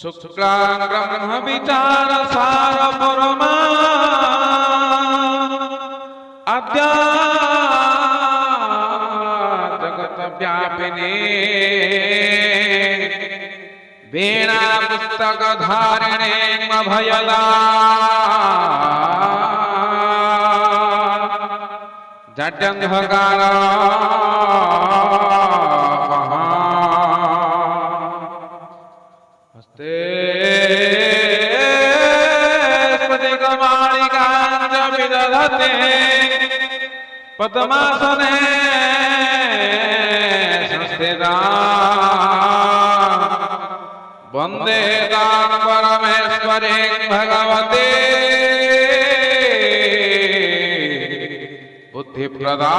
शुक्लां ब्रह्म विचार सार परमा अद्या जगत व्यापिने वीणा पुस्तक धारिणे अभयदा जड्यंधकार हस्ते स्फटिकमालिकां विदधते पद्मासने संस्थिता वंदे तां परमेश्वरीं भगवती बुद्धिप्रदा